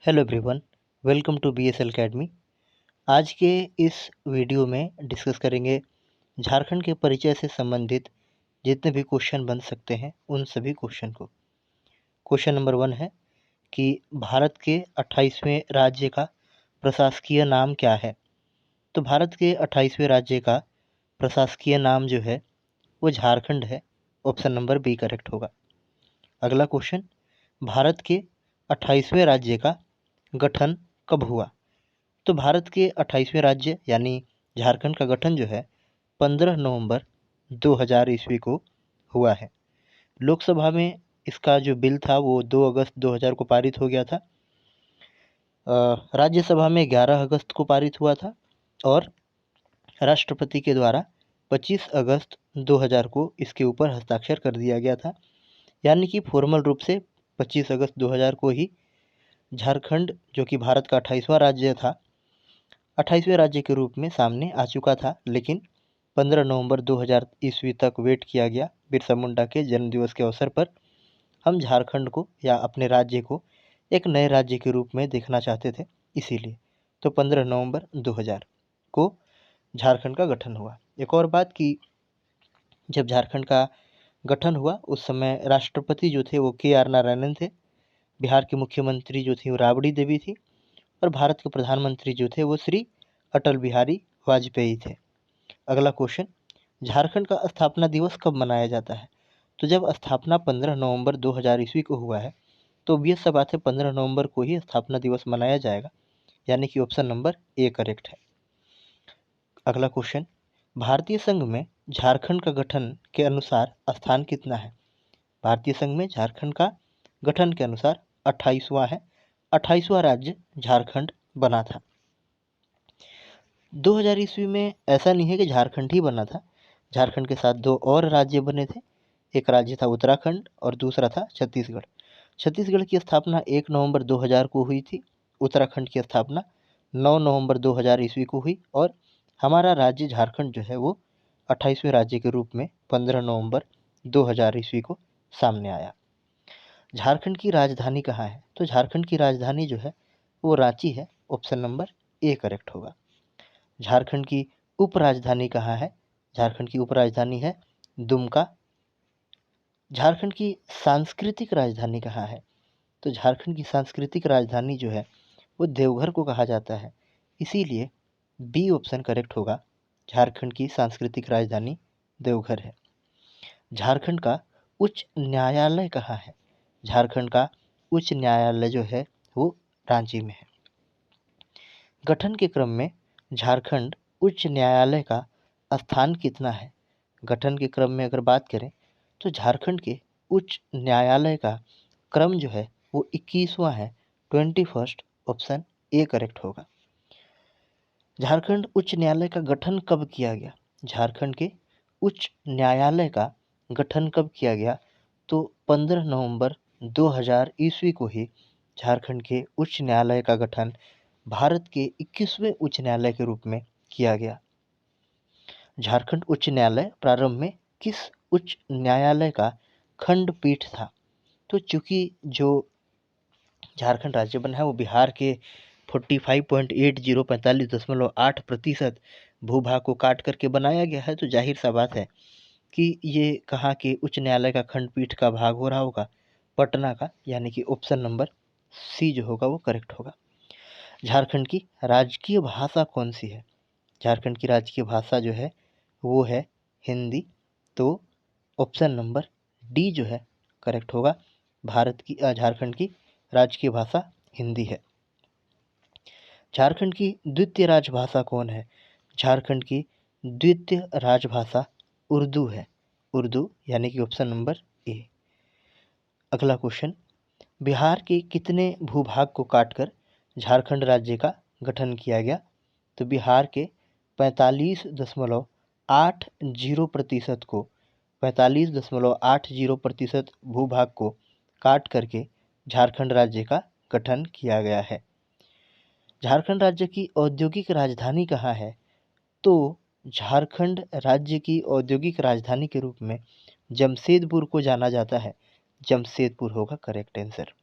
Hello everyone, welcome to BSL academy. आज के इस वीडियो में डिस्कस करेंगे झारखंड के परिचय से संबंधित जितने भी क्वेश्चन बन सकते हैं उन सभी क्वेश्चन को। क्वेश्चन नंबर 1 है कि भारत के 28वें राज्य का प्रशासकीय नाम क्या है। तो भारत के 28वें राज्य का प्रशासकीय नाम जो है वो झारखंड है। ऑप्शन नंबर बी करेक्ट होगा। अगला क्वेश्चन, भारत के 28वें राज्य का गठन कब हुआ। तो भारत के 28वें राज्य यानी झारखंड का गठन जो है 15 नवंबर 2000 ईस्वी को हुआ है। लोकसभा में इसका जो बिल था वो 2 अगस्त 2000 को पारित हो गया था। राज्यसभा में 11 अगस्त को पारित हुआ था और राष्ट्रपति के द्वारा 25 अगस्त 2000 को इसके ऊपर हस्ताक्षर कर दिया गया था। यानी कि फॉर्मल रूप से 25 अगस्त 2000 को ही झारखंड, जो कि भारत का 28वां राज्य था, 28वें राज्य के रूप में सामने आ चुका था। लेकिन 15 नवंबर 2000 ईस्वी तक वेट किया गया। बिरसा मुंडा के जन्मदिवस के अवसर पर हम झारखंड को या अपने राज्य को एक नए राज्य के रूप में देखना चाहते थे, इसीलिए तो 15 नवंबर 2000 को झारखंड का गठन हुआ। एक और बात कि जब झारखंड का गठन हुआ उस समय राष्ट्रपति जो थे वो KR नारायणन थे, बिहार के मुख्यमंत्री जो थी वो राबड़ी देवी थी और भारत के प्रधानमंत्री जो थे वो श्री अटल बिहारी वाजपेयी थे। अगला क्वेश्चन, झारखंड का स्थापना दिवस कब मनाया जाता है। तो जब स्थापना 15 नवंबर 2000 ईस्वी को हुआ है तो obvious सा बात है 15 नवंबर को ही स्थापना दिवस मनाया जाएगा, यानी कि ऑप्शन नंबर ए करेक्ट है। अगला क्वेश्चन, भारतीय संघ में झारखंड का गठन के अनुसार स्थान कितना है। भारतीय संघ में झारखंड का गठन के अनुसार 28वां है। 28वां राज्य झारखंड बना था। 2000 ईस्वी में ऐसा नहीं है कि झारखंड ही बना था, झारखंड के साथ दो और राज्य बने थे। एक राज्य था उत्तराखंड और दूसरा था छत्तीसगढ़। छत्तीसगढ़ की स्थापना 1 नवंबर 2000 को हुई थी। उत्तराखंड की स्थापना 9 नवंबर 2000 ईस्वी को हुई और हमारा राज्य झारखंड जो है वो 28वें राज्य के रूप में 15 नवंबर 2000 ईस्वी को सामने आया। झारखंड की राजधानी कहाँ है। तो झारखंड की राजधानी जो है वो रांची है। ऑप्शन नंबर ए करेक्ट होगा। झारखंड की उपराजधानी कहाँ है। झारखंड की उपराजधानी है दुमका। झारखंड की सांस्कृतिक राजधानी कहाँ है। तो झारखंड की सांस्कृतिक राजधानी जो है वो देवघर को कहा जाता है, इसीलिए बी ऑप्शन करेक्ट होगा। झारखंड की सांस्कृतिक राजधानी देवघर है। झारखंड का उच्च न्यायालय कहाँ है। झारखंड का उच्च न्यायालय जो है वो रांची में है। गठन के क्रम में झारखंड उच्च न्यायालय का स्थान कितना है। गठन के क्रम में अगर बात करें तो झारखंड के उच्च न्यायालय का क्रम जो है वो 21वां है, 21st। ऑप्शन ए करेक्ट होगा। झारखंड उच्च न्यायालय का गठन कब किया गया। झारखंड के उच्च न्यायालय का गठन कब किया गया। तो 15 नवंबर 2000 ईस्वी को ही झारखंड के उच्च न्यायालय का गठन भारत के 21वें उच्च न्यायालय के रूप में किया गया। झारखंड उच्च न्यायालय प्रारंभ में किस उच्च न्यायालय का खंडपीठ था। तो चूंकि जो झारखंड राज्य बना है वो बिहार के 45.80 भूभाग को काट करके बनाया गया है, तो जाहिर सा बात है कि ये कहाँ के उच्च न्यायालय का खंडपीठ का भाग हो रहा होगा, पटना का, यानी कि ऑप्शन नंबर सी जो होगा वो करेक्ट होगा। झारखंड की राजकीय भाषा कौन सी है। झारखंड की राजकीय भाषा जो है वो है हिंदी, तो ऑप्शन नंबर डी जो है करेक्ट होगा। झारखंड की राजकीय भाषा हिंदी है। झारखंड की द्वितीय राजभाषा कौन है। झारखंड की द्वितीय राजभाषा उर्दू है। उर्दू, यानी कि ऑप्शन नंबर ए। अगला क्वेश्चन, बिहार के कितने भूभाग को काटकर झारखंड राज्य का गठन किया गया। तो बिहार के 45.80% भूभाग को काट करके झारखंड राज्य का गठन किया गया है। झारखंड राज्य की औद्योगिक राजधानी कहाँ है। तो झारखंड राज्य की औद्योगिक राजधानी के रूप में जमशेदपुर को जाना जाता है। जमशेदपुर होगा करेक्ट आंसर।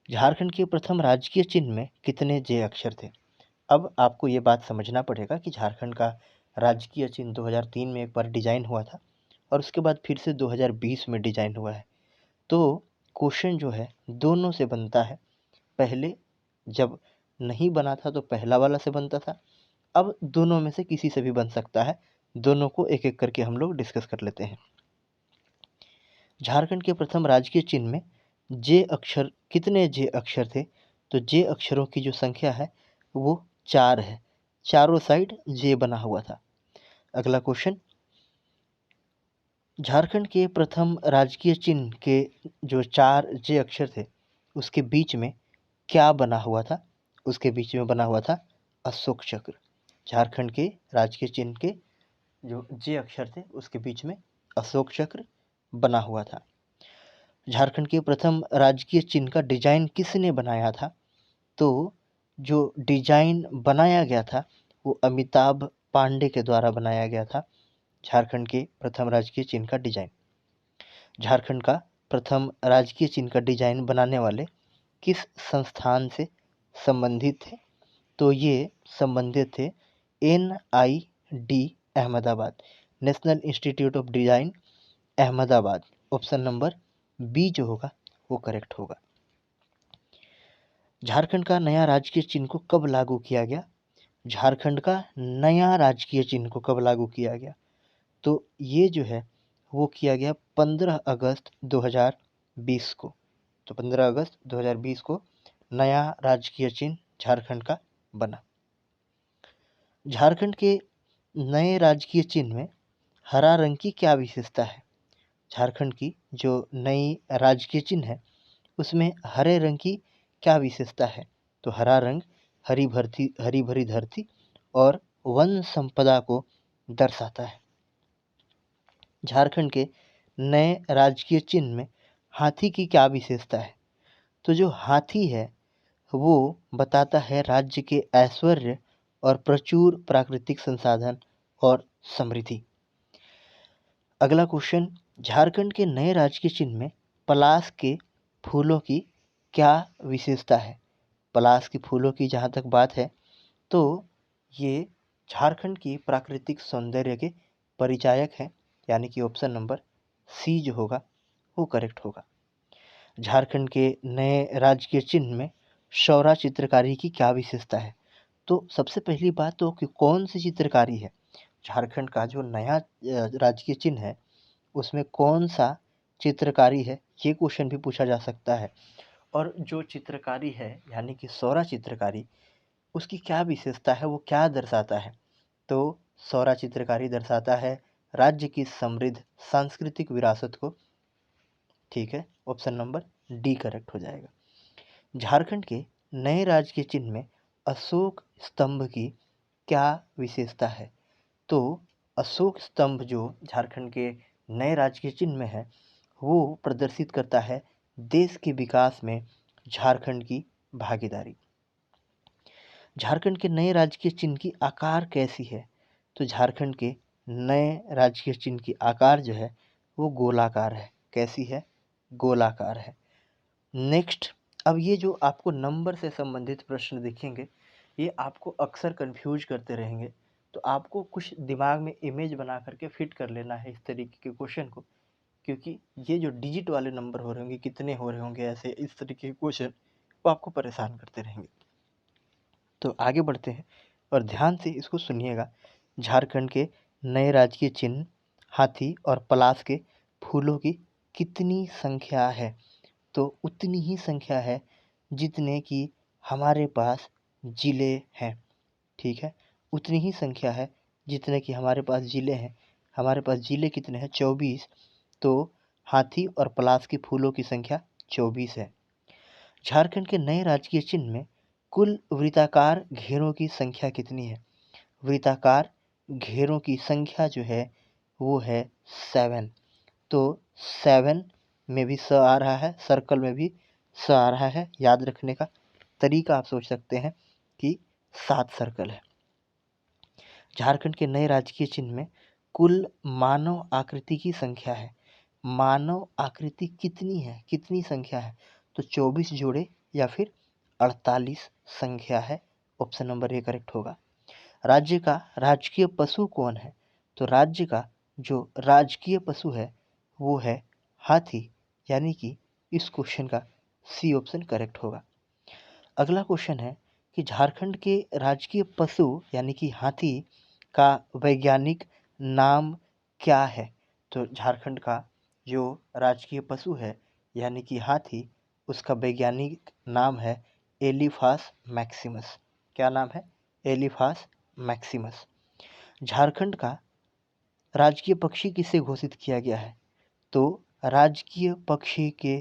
झारखंड के प्रथम राजकीय चिन्ह में कितने जे अक्षर थे? अब आपको ये बात समझना पड़ेगा कि झारखंड का राजकीय चिन्ह 2003 में एक बार डिजाइन हुआ था और उसके बाद फिर से 2020 में डिजाइन हुआ है। तो क्वेश्चन जो है दोनों से बनता है। पहले जब नहीं बना था तो पहला वाला से बनता था, अब दोनों में से किसी से भी बन सकता है। दोनों को एक एक करके हम लोग डिस्कस कर लेते हैं। झारखंड के प्रथम राजकीय चिन्ह में जे अक्षर कितने जे अक्षर थे? तो जे अक्षरों की जो संख्या है वो 4 है। चारों साइड जे बना हुआ था। अगला क्वेश्चन, झारखंड के प्रथम राजकीय चिन्ह के जो 4 जे अक्षर थे उसके बीच में क्या बना हुआ था? उसके बीच में बना हुआ था अशोक चक्र। झारखंड के राजकीय चिन्ह के जो जे अक्षर थे उसके बीच में अशोक चक्र बना हुआ था। झारखंड के प्रथम राजकीय चिन्ह का डिजाइन किसने बनाया था? तो जो डिजाइन बनाया गया था वो अमिताभ पांडे के द्वारा बनाया गया था। झारखंड के प्रथम राजकीय चिन्ह का डिजाइन। झारखंड का प्रथम राजकीय चिन्ह का डिजाइन बनाने वाले किस संस्थान से संबंधित थे? तो ये संबंधित थे NID Ahmedabad, national institute of design Ahmedabad. Option number B जो होगा वो करेक्ट होगा। झारखंड का नया राजकीय चिन्ह को कब लागू किया गया? झारखंड का नया राजकीय चिन्ह को कब लागू किया गया? तो ये जो है वो किया गया 15 अगस्त 2020 को। तो 15 अगस्त 2020 को नया राजकीय चिन्ह झारखंड का बना। झारखंड के नए राजकीय चिन्ह में हरा रंग की क्या विशेषता है? झारखंड की जो नई राजकीय चिन्ह है उसमें हरे रंग की क्या विशेषता है? तो हरा रंग हरी भरी धरती और वन संपदा को दर्शाता है। झारखंड के नए राजकीय चिन्ह में हाथी की क्या विशेषता है? तो जो हाथी है वो बताता है राज्य के ऐश्वर्य और प्रचुर प्राकृतिक संसाधन और समृद्धि। अगला क्वेश्चन, झारखंड के नए राजकीय चिन्ह में पलाश के फूलों की क्या विशेषता है? पलाश के फूलों की जहाँ तक बात है तो ये झारखंड की प्राकृतिक सौंदर्य के परिचायक हैं, यानी कि ऑप्शन नंबर सी जो होगा वो करेक्ट होगा। झारखंड के नए राजकीय चिन्ह में सौरा चित्रकारी की क्या विशेषता है? तो सबसे पहली बात तो कि कौन सी चित्रकारी है? झारखंड का जो नया राजकीय चिन्ह है उसमें कौन सा चित्रकारी है, ये क्वेश्चन भी पूछा जा सकता है। और जो चित्रकारी है यानी कि सौरा चित्रकारी, उसकी क्या विशेषता है, वो क्या दर्शाता है? तो सौरा चित्रकारी दर्शाता है राज्य की समृद्ध सांस्कृतिक विरासत को। ठीक है, ऑप्शन नंबर डी करेक्ट हो जाएगा। झारखंड के नए राजकीय चिन्ह में अशोक स्तंभ की क्या विशेषता है? तो अशोक स्तंभ जो झारखंड के नए राजकीय चिन्ह में है वो प्रदर्शित करता है देश के विकास में झारखंड की भागीदारी। झारखंड के नए राजकीय चिन्ह की आकार कैसी है? तो झारखंड के नए राजकीय चिन्ह की आकार जो है वो गोलाकार है। कैसी है? गोलाकार है। नेक्स्ट, अब ये जो आपको नंबर से संबंधित प्रश्न दिखेंगे ये आपको अक्सर कंफ्यूज करते रहेंगे, तो आपको कुछ दिमाग में इमेज बना करके फिट कर लेना है इस तरीके के क्वेश्चन को, क्योंकि ये जो डिजिट वाले नंबर हो रहे होंगे, कितने हो रहे होंगे ऐसे इस तरीके के क्वेश्चन, वो आपको परेशान करते रहेंगे। तो आगे बढ़ते हैं और ध्यान से इसको सुनिएगा। झारखंड के नए राजकीय चिन्ह हाथी और पलाश के फूलों की कितनी संख्या है? तो उतनी ही संख्या है जितने कि हमारे पास ज़िले हैं। ठीक है, उतनी ही संख्या है जितने कि हमारे पास ज़िले हैं। हमारे पास ज़िले कितने हैं? 24। तो हाथी और पलाश के फूलों की संख्या 24 है। झारखंड के नए राजकीय चिन्ह में कुल वृत्ताकार घेरों की संख्या कितनी है? वृत्ताकार घेरों की संख्या जो है वो है 7। तो 7 में भी स आ रहा है, सर्कल में भी स आ रहा है। याद रखने का तरीका आप सोच सकते हैं कि 7 सर्कल है। झारखंड के नए राजकीय चिन्ह में कुल मानव आकृति की संख्या है। मानव आकृति कितनी है, कितनी संख्या है? तो 24 जोड़े या फिर 48 संख्या है। ऑप्शन नंबर ए करेक्ट होगा। राज्य का राजकीय पशु कौन है? तो राज्य का जो राजकीय पशु है वो है हाथी, यानी कि इस क्वेश्चन का सी ऑप्शन करेक्ट होगा। अगला क्वेश्चन है कि झारखंड के राजकीय पशु यानी कि हाथी का वैज्ञानिक नाम क्या है? तो झारखंड का जो राजकीय पशु है यानी कि हाथी, उसका वैज्ञानिक नाम है एलिफास मैक्सिमस। क्या नाम है? एलिफास मैक्सिमस। झारखंड का राजकीय पक्षी किसे घोषित किया गया है? तो राजकीय पक्षी के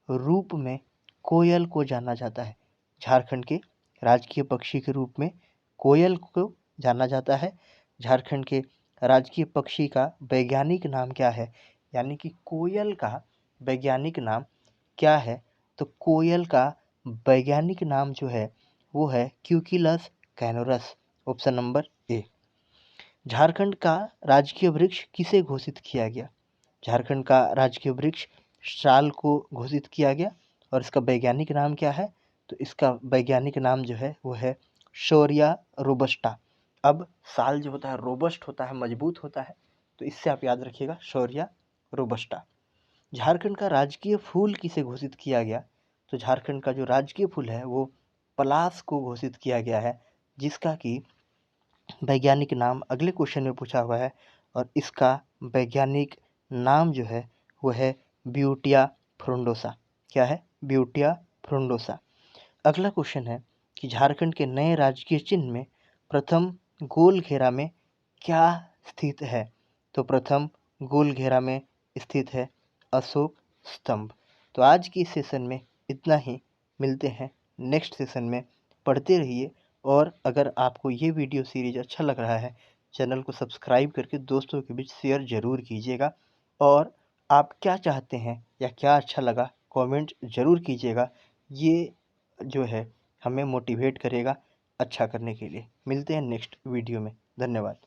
रूप में कोयल को जाना जाता है। झारखंड के राजकीय पक्षी के रूप में कोयल को जाना जाता है। झारखंड के राजकीय पक्षी का वैज्ञानिक नाम क्या है? यानी कि कोयल का वैज्ञानिक नाम क्या है? तो कोयल का वैज्ञानिक नाम जो है वो है Cuculus canorus. Option number A. Jharkhand का राजकीय वृक्ष किसे घोषित किया गया? झारखंड का राजकीय वृक्ष साल को घोषित किया गया और इसका वैज्ञानिक नाम क्या है? तो इसका वैज्ञानिक नाम जो है वो है शौर्या रोबस्टा। अब साल जो होता है रोबस्ट होता है, मजबूत होता है, तो इससे आप याद रखिएगा शौर्या रोबस्टा। झारखंड का राजकीय फूल किसे घोषित किया गया? तो झारखंड का जो राजकीय फूल है वो पलाश को घोषित किया गया है, जिसका कि वैज्ञानिक नाम अगले क्वेश्चन में पूछा हुआ है और इसका वैज्ञानिक नाम जो है वो है ब्यूटिया फ्रोंडोसा। क्या है? ब्यूटिया फ्रोंडोसा। अगला क्वेश्चन है कि झारखंड के नए राजकीय चिन्ह में प्रथम गोल घेरा में क्या स्थित है? तो प्रथम गोल घेरा में स्थित है अशोक स्तंभ। तो आज की सेशन में इतना ही। मिलते हैं नेक्स्ट सेशन में। पढ़ते रहिए और अगर आपको ये वीडियो सीरीज अच्छा लग रहा है, चैनल को सब्सक्राइब करके दोस्तों के बीच शेयर ज़रूर कीजिएगा। और आप क्या चाहते हैं या क्या अच्छा लगा कमेंट ज़रूर कीजिएगा। ये जो है हमें मोटिवेट करेगा अच्छा करने के लिए। मिलते हैं नेक्स्ट वीडियो में। धन्यवाद।